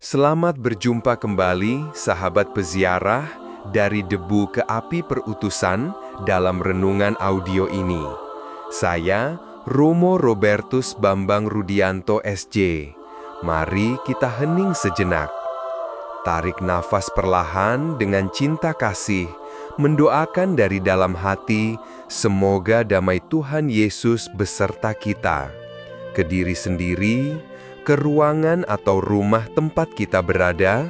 Selamat berjumpa kembali, sahabat peziarah, dari debu ke api perutusan dalam renungan audio ini. Saya, Romo Robertus Bambang Rudianto SJ. Mari kita hening sejenak. Tarik nafas perlahan dengan cinta kasih, mendoakan dari dalam hati, semoga damai Tuhan Yesus beserta kita. Ke diri sendiri, ke ruangan atau rumah tempat kita berada,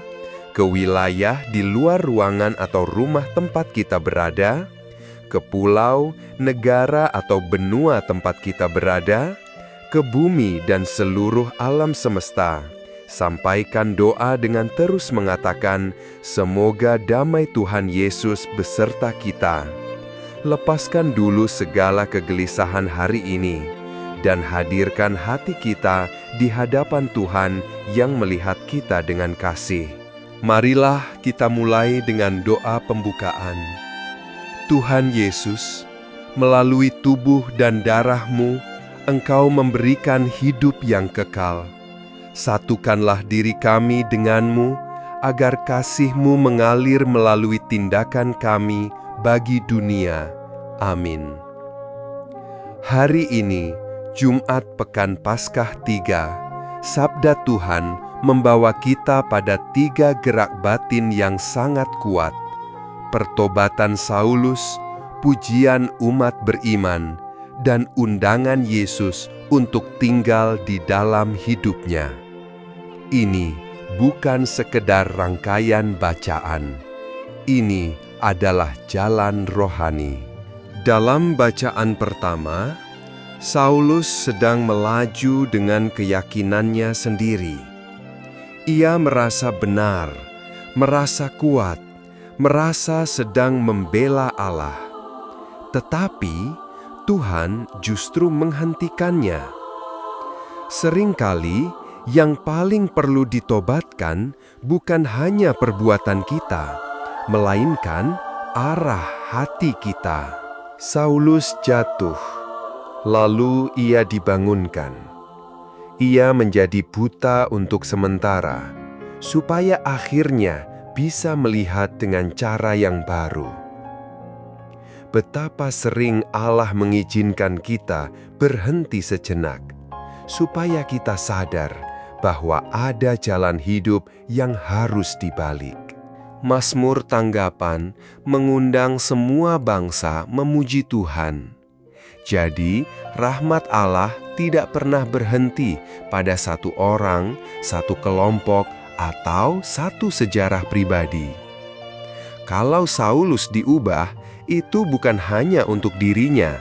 ke wilayah di luar ruangan atau rumah tempat kita berada, ke pulau, negara atau benua tempat kita berada, ke bumi dan seluruh alam semesta. Sampaikan doa dengan terus mengatakan, semoga damai Tuhan Yesus beserta kita. Lepaskan dulu segala kegelisahan hari ini, dan hadirkan hati kita di hadapan Tuhan yang melihat kita dengan kasih. Marilah kita mulai dengan doa pembukaan. Tuhan Yesus, melalui tubuh dan darah-Mu, Engkau memberikan hidup yang kekal. Satukanlah diri kami dengan-Mu, agar kasih-Mu mengalir melalui tindakan kami bagi dunia. Amin. Hari ini, Jumat Pekan Paskah 3, Sabda Tuhan membawa kita pada 3 gerak batin yang sangat kuat. Pertobatan Saulus, pujian umat beriman, dan undangan Yesus untuk tinggal di dalam hidupnya. Ini bukan sekedar rangkaian bacaan. Ini adalah jalan rohani. Dalam bacaan pertama, Saulus sedang melaju dengan keyakinannya sendiri. Ia merasa benar, merasa kuat, merasa sedang membela Allah. Tetapi Tuhan justru menghentikannya. Seringkali yang paling perlu ditobatkan bukan hanya perbuatan kita, melainkan arah hati kita. Saulus jatuh. Lalu ia dibangunkan. Ia menjadi buta untuk sementara, supaya akhirnya bisa melihat dengan cara yang baru. Betapa sering Allah mengizinkan kita berhenti sejenak, supaya kita sadar bahwa ada jalan hidup yang harus dibalik. Mazmur Tanggapan mengundang semua bangsa memuji Tuhan. Jadi, rahmat Allah tidak pernah berhenti pada satu orang, satu kelompok, atau satu sejarah pribadi. Kalau Saulus diubah, itu bukan hanya untuk dirinya.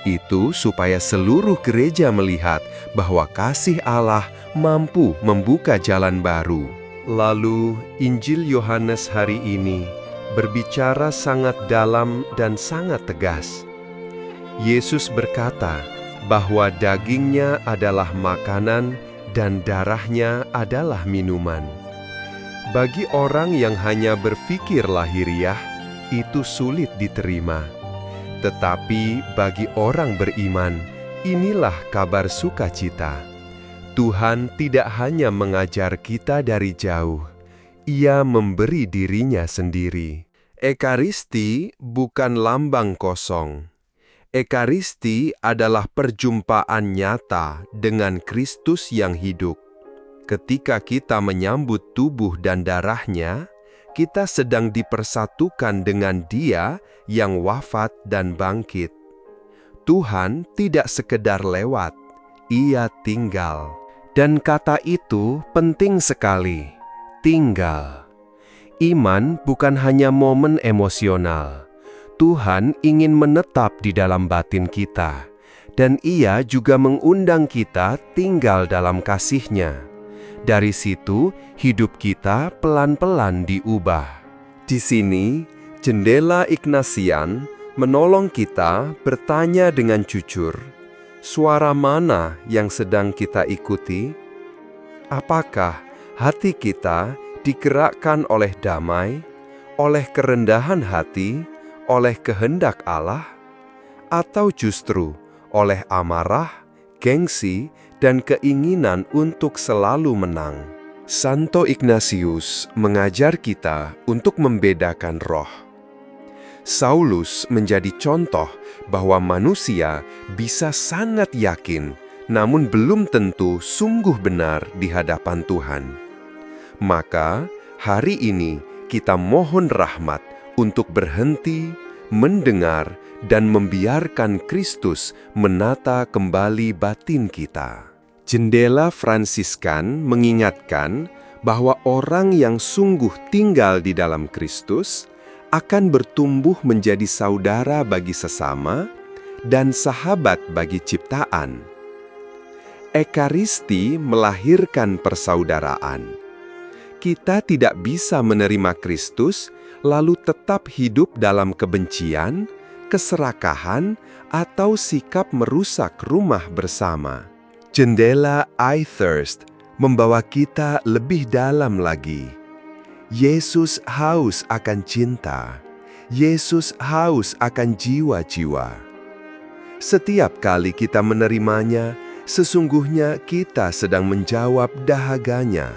Itu supaya seluruh gereja melihat bahwa kasih Allah mampu membuka jalan baru. Lalu, Injil Yohanes hari ini berbicara sangat dalam dan sangat tegas. Yesus berkata bahwa dagingnya adalah makanan dan darahnya adalah minuman. Bagi orang yang hanya berpikir lahiriah, itu sulit diterima. Tetapi bagi orang beriman, inilah kabar sukacita. Tuhan tidak hanya mengajar kita dari jauh, Ia memberi dirinya sendiri. Ekaristi bukan lambang kosong. Ekaristi adalah perjumpaan nyata dengan Kristus yang hidup. Ketika kita menyambut tubuh dan darah-Nya, kita sedang dipersatukan dengan Dia yang wafat dan bangkit. Tuhan tidak sekedar lewat, Ia tinggal. Dan kata itu penting sekali, tinggal. Iman bukan hanya momen emosional. Tuhan ingin menetap di dalam batin kita, dan Ia juga mengundang kita tinggal dalam kasih-Nya. Dari situ, hidup kita pelan-pelan diubah. Di sini, jendela Ignatian menolong kita bertanya dengan jujur, suara mana yang sedang kita ikuti? Apakah hati kita digerakkan oleh damai, oleh kerendahan hati, oleh kehendak Allah, atau justru oleh amarah, gengsi, dan keinginan untuk selalu menang? Santo Ignatius mengajar kita untuk membedakan roh. Saulus menjadi contoh bahwa manusia bisa sangat yakin, namun belum tentu sungguh benar di hadapan Tuhan. Maka, hari ini kita mohon rahmat untuk berhenti, mendengar, dan membiarkan Kristus menata kembali batin kita. Jendela Fransiskan mengingatkan bahwa orang yang sungguh tinggal di dalam Kristus akan bertumbuh menjadi saudara bagi sesama dan sahabat bagi ciptaan. Ekaristi melahirkan persaudaraan. Kita tidak bisa menerima Kristus lalu tetap hidup dalam kebencian, keserakahan, atau sikap merusak rumah bersama. Jendela I Thirst membawa kita lebih dalam lagi. Yesus haus akan cinta. Yesus haus akan jiwa-jiwa. Setiap kali kita menerimanya, sesungguhnya kita sedang menjawab dahaganya.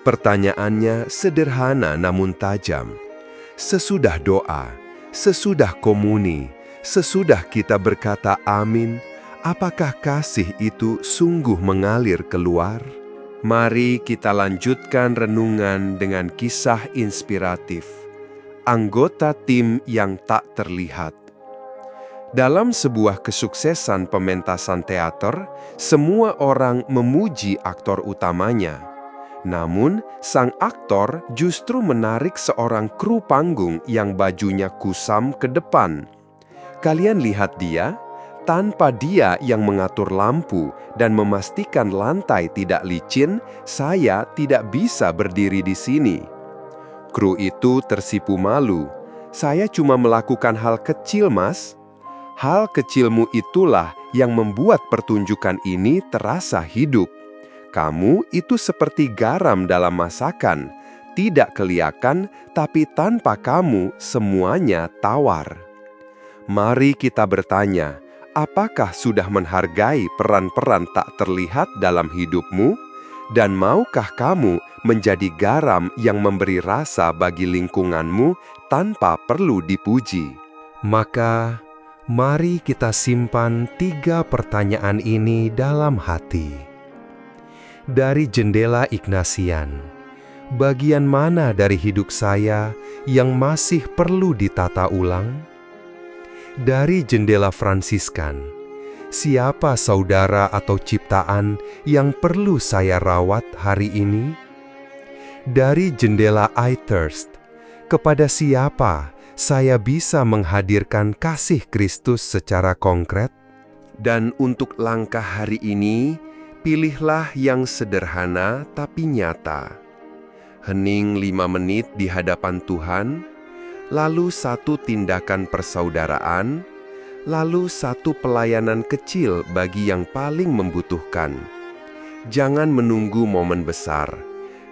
Pertanyaannya sederhana namun tajam. Sesudah doa, sesudah komuni, sesudah kita berkata amin, apakah kasih itu sungguh mengalir keluar? Mari kita lanjutkan renungan dengan kisah inspiratif. Anggota tim yang tak terlihat. Dalam sebuah kesuksesan pementasan teater, semua orang memuji aktor utamanya. Namun, sang aktor justru menarik seorang kru panggung yang bajunya kusam ke depan. Kalian lihat dia? Tanpa dia yang mengatur lampu dan memastikan lantai tidak licin, saya tidak bisa berdiri di sini. Kru itu tersipu malu. Saya cuma melakukan hal kecil, Mas. Hal kecilmu itulah yang membuat pertunjukan ini terasa hidup. Kamu itu seperti garam dalam masakan, tidak kelihatan, tapi tanpa kamu semuanya tawar. Mari kita bertanya, apakah sudah menghargai peran-peran tak terlihat dalam hidupmu? Dan maukah kamu menjadi garam yang memberi rasa bagi lingkunganmu tanpa perlu dipuji? Maka, mari kita simpan 3 pertanyaan ini dalam hati. Dari jendela Ignatian, bagian mana dari hidup saya yang masih perlu ditata ulang? Dari jendela Fransiskan, siapa saudara atau ciptaan yang perlu saya rawat hari ini? Dari jendela I Thirst, kepada siapa saya bisa menghadirkan kasih Kristus secara konkret? Dan untuk langkah hari ini, pilihlah yang sederhana tapi nyata. Hening 5 menit di hadapan Tuhan, lalu 1 tindakan persaudaraan, lalu 1 pelayanan kecil bagi yang paling membutuhkan. Jangan menunggu momen besar.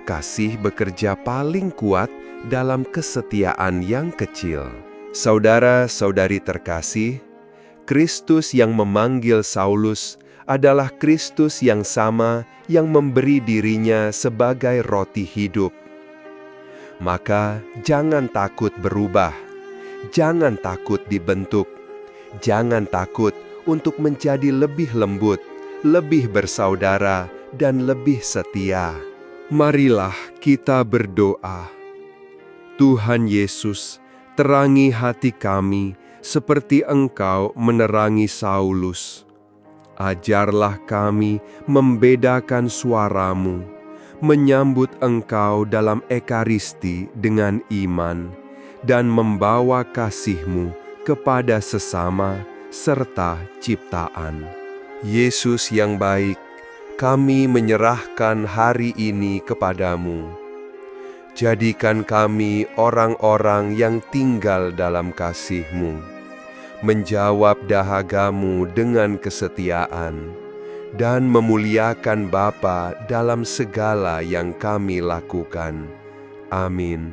Kasih bekerja paling kuat dalam kesetiaan yang kecil. Saudara-saudari terkasih, Kristus yang memanggil Saulus adalah Kristus yang sama yang memberi dirinya sebagai roti hidup. Maka jangan takut berubah, jangan takut dibentuk, jangan takut untuk menjadi lebih lembut, lebih bersaudara, dan lebih setia. Marilah kita berdoa. Tuhan Yesus, terangi hati kami seperti Engkau menerangi Saulus. Ajarlah kami membedakan suara-Mu, menyambut Engkau dalam Ekaristi dengan iman, dan membawa kasih-Mu kepada sesama serta ciptaan. Yesus yang baik, kami menyerahkan hari ini kepadamu. Jadikan kami orang-orang yang tinggal dalam kasih-Mu, menjawab dahaga-Mu dengan kesetiaan, dan memuliakan Bapa dalam segala yang kami lakukan. Amin.